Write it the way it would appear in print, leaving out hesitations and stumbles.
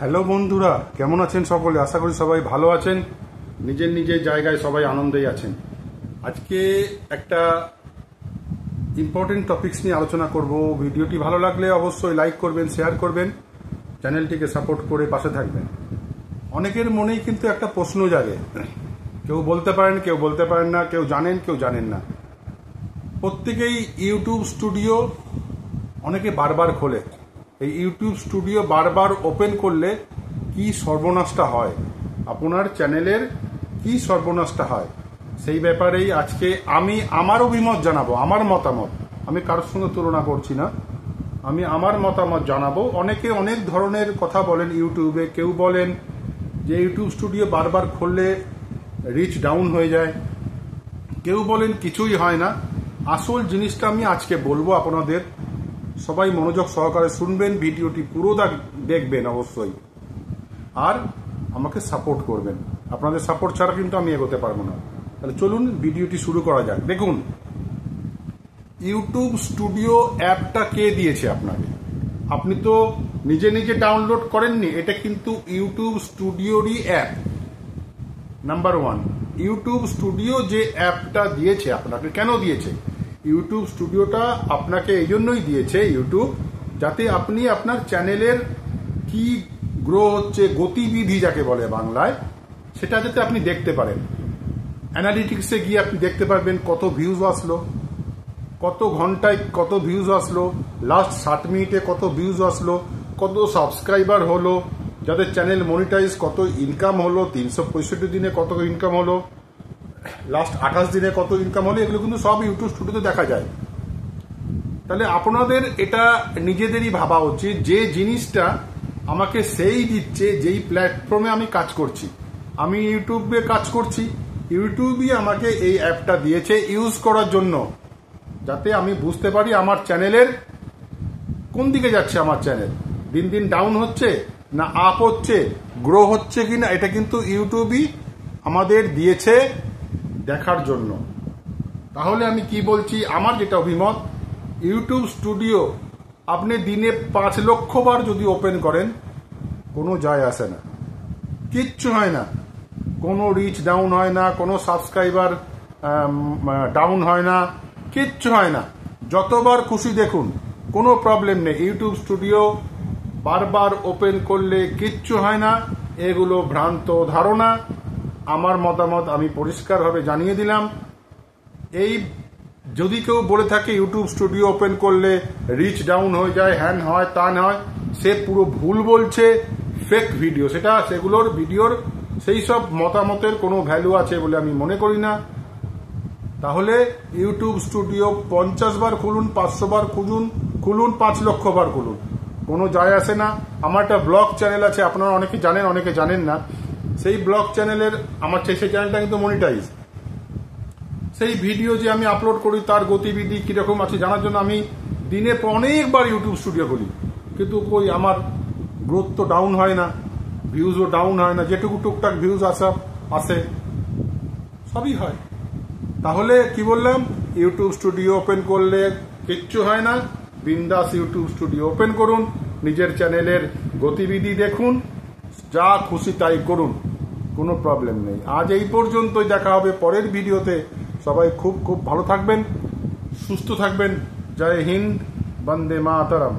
Hello বন্ধুরা, কেমন আছেন সকলে? আশা করি সবাই ভালো আছেন, নিজের নিজের জায়গায় সবাই আনন্দেই আছেন। আজকে একটা ইম্পর্টেন্ট টপিকস নিয়ে আলোচনা করব। ভিডিওটি ভালো লাগলে অবশ্যই লাইক করবেন, শেয়ার করবেন, চ্যানেলটিকে সাপোর্ট করে পাশে থাকবেন। অনেকের মনেই কিন্তু একটা প্রশ্ন জাগে, কেউ বলতে পারেন, কেউ বলতে পারেন না, কেউ জানেন, কেউ জানেন না। প্রত্যেকেই ইউটিউব স্টুডিও অনেকে বারবার খোলে। এই ইউটিউব স্টুডিও বারবার ওপেন করলে কি সর্বনাশটা হয়, আপনার চ্যানেলের কি সর্বনাশটা হয়, সেই ব্যাপারেই আজকে আমি আমার অভিমত জানাবো, আমার মতামত। আমি কারোর সঙ্গে তুলনা করছি না, আমি আমার মতামত জানাবো। অনেকে অনেক ধরনের কথা বলেন ইউটিউবে। কেউ বলেন যে ইউটিউব স্টুডিও বারবার খুললে রিচ ডাউন হয়ে যায়, কেউ বলেন কিছুই হয় না। আসল জিনিসটা আমি আজকে বলবো আপনাদের, সবাই মনোযোগ সহকারে শুনবেন, ভিডিওটি পুরো দেখবেন অবশ্যই, আর আমাকে সাপোর্ট করবেন। আপনাদের সাপোর্ট ছাড়া কিন্তু আমি এগোতে পারবো না। তাহলে চলুন ভিডিওটি শুরু করা যাক। দেখুন, ইউটিউব স্টুডিও অ্যাপটা কে দিয়েছে আপনাকে? আপনি তো নিজে নিজে ডাউনলোড করেননি, এটা কিন্তু ইউটিউব স্টুডিওরই app. Number one, YouTube studio যে অ্যাপটা দিয়েছে আপনাকে, কেন দিয়েছে? ইউটিউব স্টুডিওটা আপনাকে এই জন্যই দিয়েছে ইউটিউব, যাতে আপনি আপনার চ্যানেলের কি গ্রো হচ্ছে, গতিবিধি যাকে বলে বাংলায়, সেটা যাতে আপনি দেখতে পারেন। অ্যানালিটিক্সে গিয়ে আপনি দেখতে পারবেন কত ভিউজ আসলো, কত ঘন্টায় কত ভিউজ আসলো, লাস্ট 60 মিনিটে কত ভিউজ আসলো, কত সাবস্ক্রাইবার হলো, যাদের চ্যানেল মনিটাইজ কত ইনকাম হলো, 365 দিনে কত ইনকাম হলো, লাস্ট 28 দিনে কত ইনকাম হলো, এগুলো কিন্তু সব ইউটিউব স্টুডিওতে দেখা যায়। তাহলে আপনাদের এটা নিজেদেরই ভাবা উচিত, যে জিনিসটা আমাকে সেই দিচ্ছে, যেই প্ল্যাটফর্মে আমি কাজ করছি। আমি ইউটিউবে কাজ করছি, ইউটিউবই আমাকে এই অ্যাপটা দিয়েছে ইউজ করার জন্য, যাতে আমি বুঝতে পারি আমার চ্যানেলের কোন দিকে যাচ্ছে। আমার চ্যানেল দিন দিন ডাউন হচ্ছে না আপ হচ্ছে, গ্রো হচ্ছে কিনা, এটা কিন্তু ইউটিউবই আমাদের দিয়েছে দেখার জন্য। তাহলে আমি কি বলছি, আমার যেটা অভিমত, ইউটিউব স্টুডিও আপনি দিনে 5 লক্ষ বার যদি ওপেন করেন, কোনো যায় আসে না, কিচ্ছু হয় না, কোনো রিচ ডাউন হয় না, কোনো সাবস্ক্রাইবার ডাউন হয় না, কিচ্ছু হয় না। যতবার খুশি দেখুন, কোনো প্রবলেম নেই। ইউটিউব স্টুডিও বারবার ওপেন করলে কিচ্ছু হয় না, এগুলো ভ্রান্ত ধারণা। আমার মতামত আমি পরিষ্কারভাবে জানিয়ে দিলাম। এই যদি কেউ বলে থাকে ইউটিউব স্টুডিও ওপেন করলে রিচ ডাউন হয়ে যায়, হ্যান হয়, তা নয়, সে পুরো ভুল বলছে, ফেক ভিডিও সেটা। সেগুলোর ভিডিওর সেই সব মতামতের কোনো ভ্যালু আছে বলে আমি মনে করি না। তাহলে ইউটিউব স্টুডিও 50 বার খুলুন, 500 বার খুলুন, 5 লক্ষ বার খুলুন, কোনো যায় আসে না। আমার একটা ব্লগ চ্যানেল আছে, আপনারা অনেকে জানেন, অনেকে জানেন না। সেই ব্লগ চ্যানেলের আমার সেই চ্যানেলটা কিন্তু মনিটাইজ। সেই ভিডিও যে আমি আপলোড করি, তার গতিবিধি কিরকম আছে জানার জন্য আমি দিনে অনেকবার ইউটিউব স্টুডিও করি, কিন্তু কই আমার গ্রোথ তো ডাউন হয় না, ভিউজও ডাউন হয় না, যেটুকু টুকটাক ভিউজ আসে সবই হয়। তাহলে কি বললাম, ইউটিউব স্টুডিও ওপেন করলে কিচ্ছু হয় না, বিন্দাস ইউটিউব স্টুডিও ওপেন করুন, নিজের চ্যানেলের গতিবিধি দেখুন, যা খুশি তাই করুন, কোনো প্রবলেম নেই। আজ এই পর্যন্তই, দেখা হবে পরের ভিডিওতে। সবাই খুব খুব ভালো থাকবেন, সুস্থ থাকবেন। জয় হিন্দ, বন্দে মাতরম।